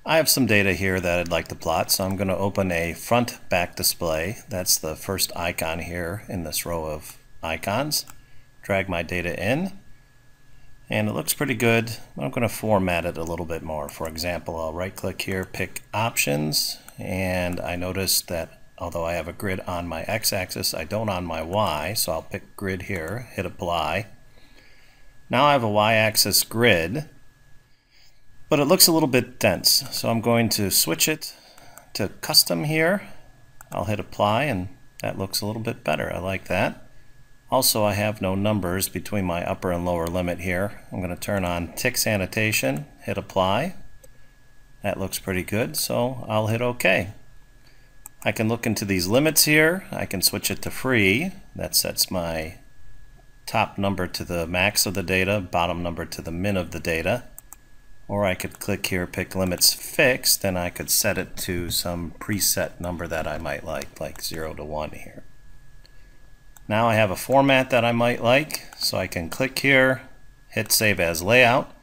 I have some data here that I'd like to plot, so I'm going to open a front back display. That's the first icon here in this row of icons. Drag my data in, and it looks pretty good. I'm going to format it a little bit more. For example, I'll right click here, pick options, and I notice that although I have a grid on my x-axis, I don't on my y, so I'll pick grid here, hit apply. Now I have a y-axis grid, but it looks a little bit dense, so I'm going to switch it to custom here. I'll hit apply, and that looks a little bit better. I like that. Also, I have no numbers between my upper and lower limit here. I'm going to turn on ticks annotation, hit apply. That looks pretty good, so I'll hit OK. I can look into these limits here. I can switch it to free. That sets my top number to the max of the data, bottom number to the min of the data. Or I could click here, pick limits fixed, and I could set it to some preset number that I might like 0 to 1 here. Now I have a format that I might like, so I can click here, hit Save as Layout,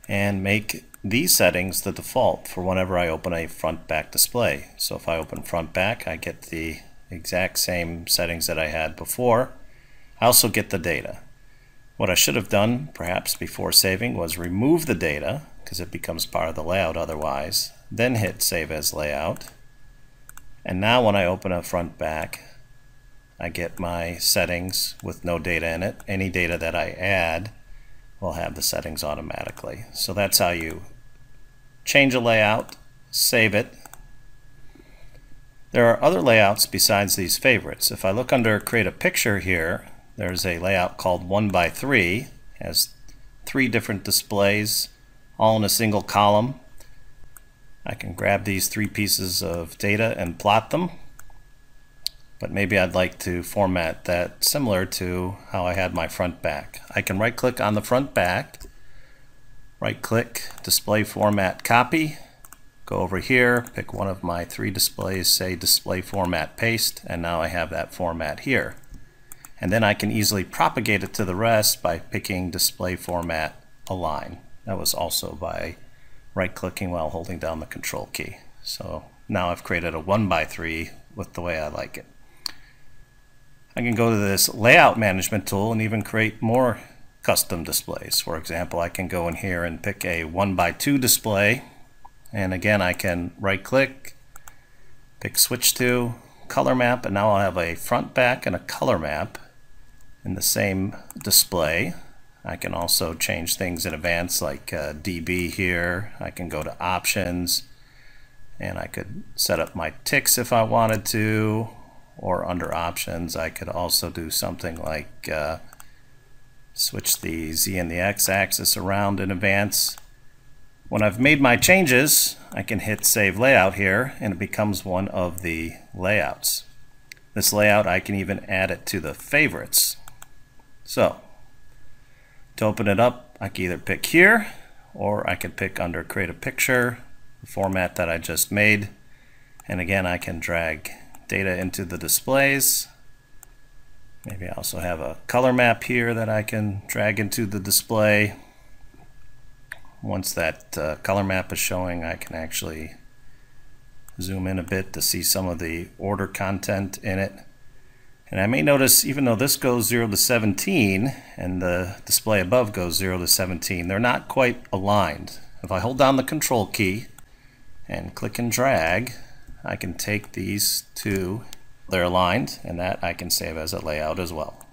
and make these settings the default for whenever I open a front-back display. So if I open front-back, I get the exact same settings that I had before. I also get the data. What I should have done, perhaps before saving, was remove the data, because it becomes part of the layout otherwise, then hit Save as Layout. And now when I open a front back, I get my settings with no data in it. Any data that I add will have the settings automatically. So that's how you change a layout, save it. There are other layouts besides these favorites. If I look under Create a Picture here, there's a layout called 1x3. It has 3 different displays all in a single column. I can grab these 3 pieces of data and plot them, but maybe I'd like to format that similar to how I had my front back. I can right click on the front back, right click, display format copy, go over here, pick one of my 3 displays, say display format paste, and now I have that format here. And then I can easily propagate it to the rest by picking display format align. That was also by right clicking while holding down the control key. So now I've created a 1x3 with the way I like it. I can go to this layout management tool and even create more custom displays. For example, I can go in here and pick a 1x2 display, and again I can right click, pick switch to color map, and now I'll have a front back and a color map in the same display. I can also change things in advance like dB here. I can go to options, and I could set up my ticks if I wanted to, or under options I could also do something like switch the Z and the X axis around in advance. When I've made my changes, I can hit Save Layout here, and it becomes one of the layouts. This layout, I can even add it to the favorites. So to open it up, I can either pick here, or I can pick under Create a Picture, the format that I just made, and again I can drag data into the displays. Maybe I also have a color map here that I can drag into the display. Once that color map is showing, I can actually zoom in a bit to see some of the order content in it. And I may notice, even though this goes 0 to 17 and the display above goes 0 to 17, they're not quite aligned. If I hold down the control key and click and drag, I can take these 2, they're aligned, and that I can save as a layout as well.